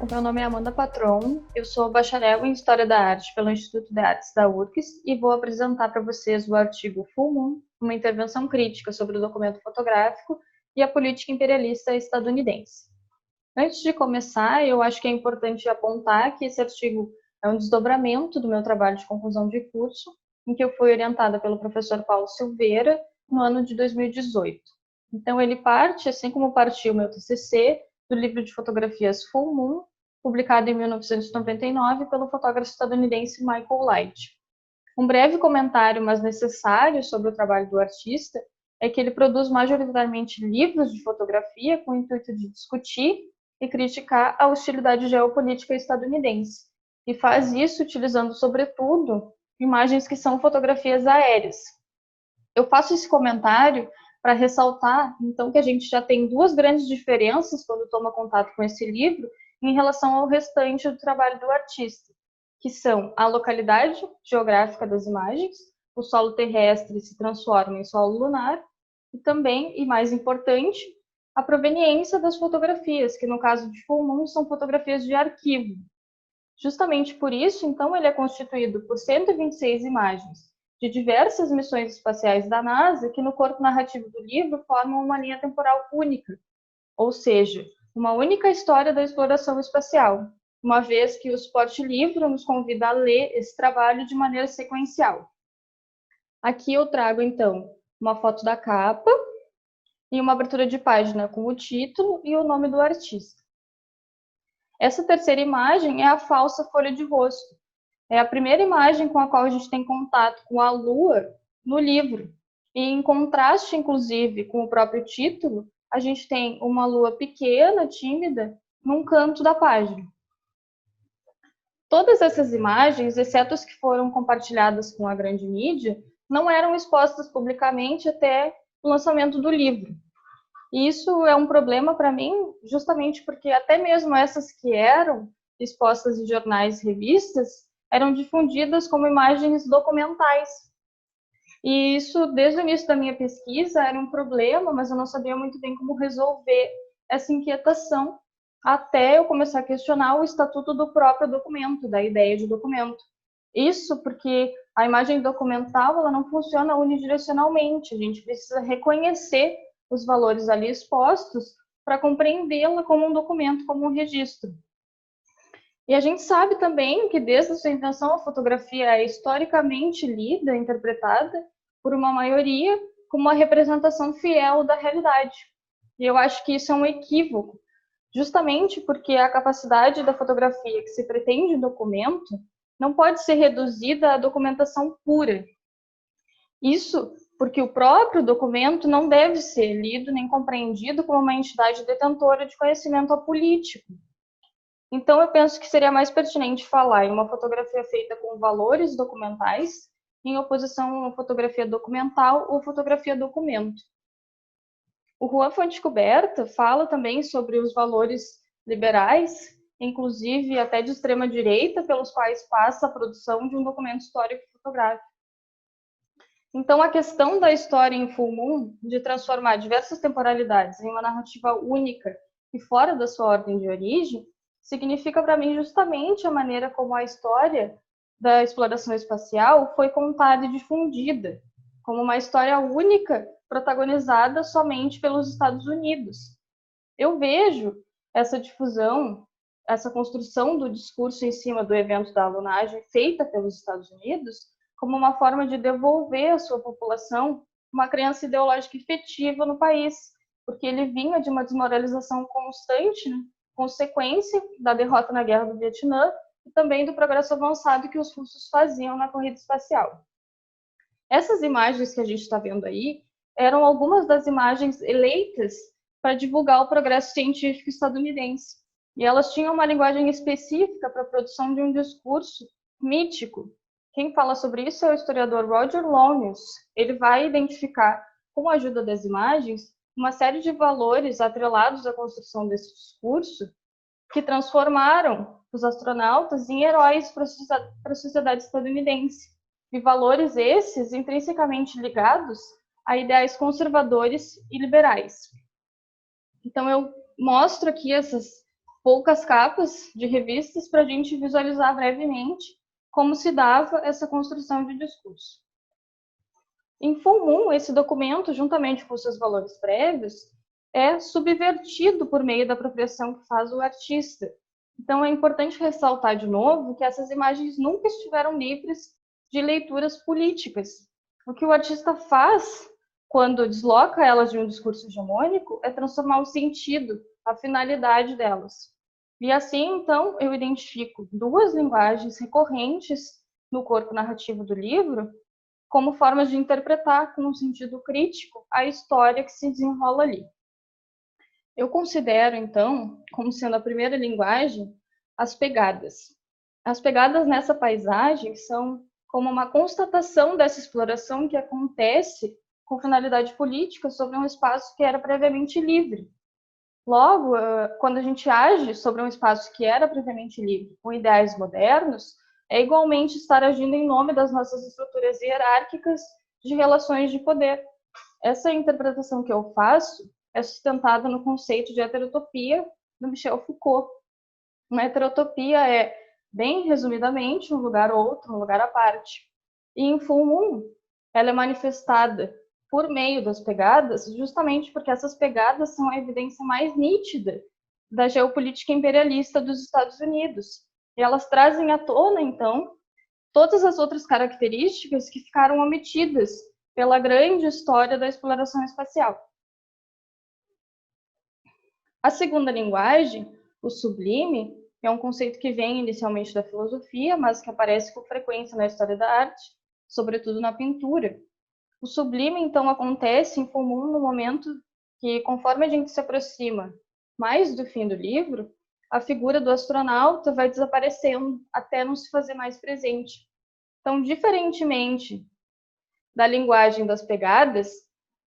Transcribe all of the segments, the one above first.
O meu nome é Amanda Patron, eu sou bacharel em História da Arte pelo Instituto de Artes da URGS e vou apresentar para vocês o artigo Full Moon, uma intervenção crítica sobre o documento fotográfico e a política imperialista estadunidense. Antes de começar, eu acho que é importante apontar que esse artigo é um desdobramento do meu trabalho de conclusão de curso, em que eu fui orientada pelo professor Paulo Silveira no ano de 2018. Então, ele parte, assim como partiu o meu TCC, do livro de fotografias Full Moon, publicado em 1999 pelo fotógrafo estadunidense Michael Light. Um breve comentário, mas necessário, sobre o trabalho do artista é que ele produz majoritariamente livros de fotografia com o intuito de discutir e criticar a hostilidade geopolítica estadunidense, e faz isso utilizando, sobretudo, imagens que são fotografias aéreas. Eu faço esse comentário para ressaltar, então, que a gente já tem duas grandes diferenças quando toma contato com esse livro em relação ao restante do trabalho do artista, que são a localidade geográfica das imagens, o solo terrestre se transforma em solo lunar, e também, e mais importante, a proveniência das fotografias, que no caso de Full Moon são fotografias de arquivo. Justamente por isso, então, ele é constituído por 126 imagens de diversas missões espaciais da NASA, que no corpo narrativo do livro formam uma linha temporal única, ou seja, uma única história da exploração espacial, uma vez que o suporte livro nos convida a ler esse trabalho de maneira sequencial. Aqui eu trago, então, uma foto da capa e uma abertura de página com o título e o nome do artista. Essa terceira imagem é a falsa folha de rosto. É a primeira imagem com a qual a gente tem contato com a Lua no livro. E em contraste, inclusive, com o próprio título, a gente tem uma Lua pequena, tímida, num canto da página. Todas essas imagens, exceto as que foram compartilhadas com a grande mídia, não eram expostas publicamente até o lançamento do livro. E isso é um problema para mim, justamente porque até mesmo essas que eram expostas em jornais e revistas eram difundidas como imagens documentais. E isso, desde o início da minha pesquisa, era um problema, mas eu não sabia muito bem como resolver essa inquietação, até eu começar a questionar o estatuto do próprio documento, da ideia de documento. Isso porque a imagem documental ela não funciona unidirecionalmente, a gente precisa reconhecer os valores ali expostos para compreendê-la como um documento, como um registro. E a gente sabe também que desde a sua invenção a fotografia é historicamente lida, interpretada por uma maioria como uma representação fiel da realidade. E eu acho que isso é um equívoco, justamente porque a capacidade da fotografia que se pretende em documento não pode ser reduzida à documentação pura. Isso porque o próprio documento não deve ser lido nem compreendido como uma entidade detentora de conhecimento apolítico. Então, eu penso que seria mais pertinente falar em uma fotografia feita com valores documentais, em oposição a uma fotografia documental ou fotografia documento. O Juan Fontecoberta fala também sobre os valores liberais, inclusive até de extrema-direita, pelos quais passa a produção de um documento histórico fotográfico. Então, a questão da história em Full Moon, de transformar diversas temporalidades em uma narrativa única e fora da sua ordem de origem, significa para mim justamente a maneira como a história da exploração espacial foi contada e difundida, como uma história única protagonizada somente pelos Estados Unidos. Eu vejo essa difusão, essa construção do discurso em cima do evento da alunagem feita pelos Estados Unidos como uma forma de devolver à sua população uma crença ideológica efetiva no país, porque ele vinha de uma desmoralização constante, né, consequência da derrota na Guerra do Vietnã e também do progresso avançado que os russos faziam na corrida espacial. Essas imagens que a gente está vendo aí eram algumas das imagens eleitas para divulgar o progresso científico estadunidense. E elas tinham uma linguagem específica para a produção de um discurso mítico. Quem fala sobre isso é o historiador Roger Lonius. Ele vai identificar, com a ajuda das imagens, uma série de valores atrelados à construção desse discurso que transformaram os astronautas em heróis para a sociedade estadunidense. E valores esses intrinsecamente ligados a ideais conservadores e liberais. Então, eu mostro aqui essas poucas capas de revistas para a gente visualizar brevemente como se dava essa construção de discurso. Em Full Moon, esse documento, juntamente com seus valores prévios, é subvertido por meio da apropriação que faz o artista. Então, é importante ressaltar de novo que essas imagens nunca estiveram livres de leituras políticas. O que o artista faz quando desloca elas de um discurso hegemônico é transformar o sentido, a finalidade delas. E assim, então, eu identifico duas linguagens recorrentes no corpo narrativo do livro como formas de interpretar com um sentido crítico a história que se desenrola ali. Eu considero, então, como sendo a primeira linguagem, as pegadas. As pegadas nessa paisagem são como uma constatação dessa exploração que acontece com finalidade política sobre um espaço que era previamente livre. Logo, quando a gente age sobre um espaço que era previamente livre com ideais modernos, é igualmente estar agindo em nome das nossas estruturas hierárquicas de relações de poder. Essa interpretação que eu faço é sustentada no conceito de heterotopia do Michel Foucault. Uma heterotopia é, bem resumidamente, um lugar outro, um lugar à parte. E em Full Moon, ela é manifestada por meio das pegadas, justamente porque essas pegadas são a evidência mais nítida da geopolítica imperialista dos Estados Unidos. E elas trazem à tona, então, todas as outras características que ficaram omitidas pela grande história da exploração espacial. A segunda linguagem, o sublime, é um conceito que vem inicialmente da filosofia, mas que aparece com frequência na história da arte, sobretudo na pintura. O sublime, então, acontece em comum no momento que, conforme a gente se aproxima mais do fim do livro, a figura do astronauta vai desaparecendo até não se fazer mais presente. Então, diferentemente da linguagem das pegadas,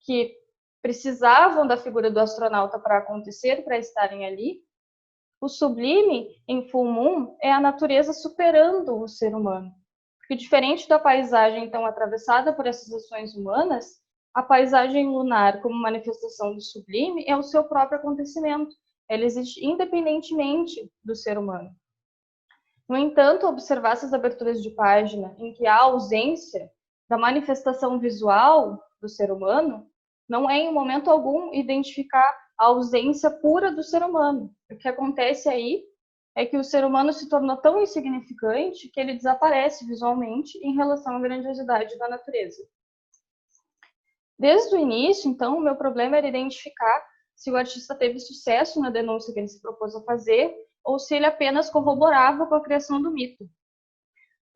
que precisavam da figura do astronauta para acontecer, para estarem ali, o sublime, em Full Moon, é a natureza superando o ser humano. Porque, diferente da paisagem, então, atravessada por essas ações humanas, a paisagem lunar, como manifestação do sublime, é o seu próprio acontecimento. Ela existe independentemente do ser humano. No entanto, observar essas aberturas de página em que há ausência da manifestação visual do ser humano não é, em momento algum, identificar a ausência pura do ser humano. O que acontece aí é que o ser humano se tornou tão insignificante que ele desaparece visualmente em relação à grandiosidade da natureza. Desde o início, então, o meu problema era identificar se o artista teve sucesso na denúncia que ele se propôs a fazer ou se ele apenas corroborava com a criação do mito.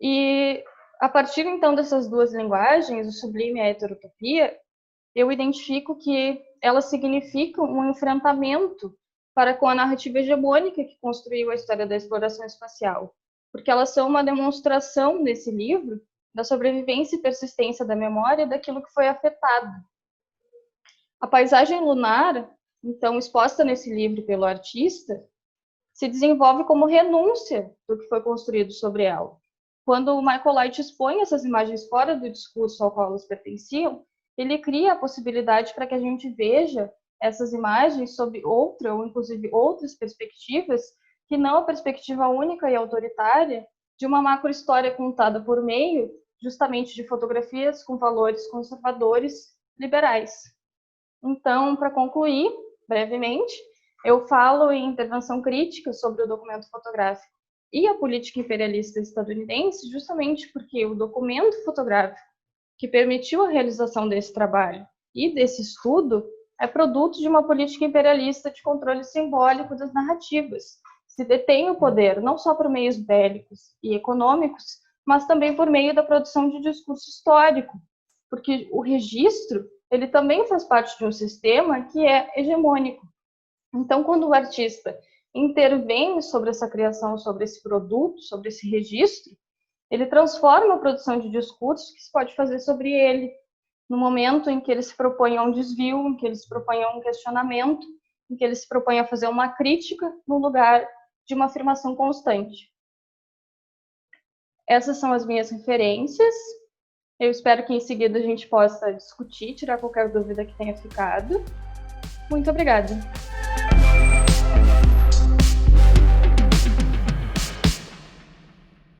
E, a partir, então, dessas duas linguagens, o sublime e a heterotopia, eu identifico que elas significam um enfrentamento para com a narrativa hegemônica que construiu a história da exploração espacial, porque elas são uma demonstração nesse livro da sobrevivência e persistência da memória daquilo que foi afetado. A paisagem lunar, então, exposta nesse livro pelo artista, se desenvolve como renúncia do que foi construído sobre ela. Quando o Michael Light expõe essas imagens fora do discurso ao qual elas pertenciam, ele cria a possibilidade para que a gente veja essas imagens sob outra, ou inclusive outras perspectivas, que não a perspectiva única e autoritária de uma macro-história contada por meio, justamente, de fotografias com valores conservadores liberais. Então, para concluir, brevemente, eu falo em intervenção crítica sobre o documento fotográfico e a política imperialista estadunidense, justamente porque o documento fotográfico que permitiu a realização desse trabalho e desse estudo é produto de uma política imperialista de controle simbólico das narrativas. Se detém o poder não só por meios bélicos e econômicos, mas também por meio da produção de discurso histórico, porque o registro ele também faz parte de um sistema que é hegemônico. Então, quando o artista intervém sobre essa criação, sobre esse produto, sobre esse registro, ele transforma a produção de discurso que se pode fazer sobre ele, no momento em que ele se propõe a um desvio, em que ele se propõe a um questionamento, em que ele se propõe a fazer uma crítica no lugar de uma afirmação constante. Essas são as minhas referências. Eu espero que em seguida a gente possa discutir, tirar qualquer dúvida que tenha ficado. Muito obrigada.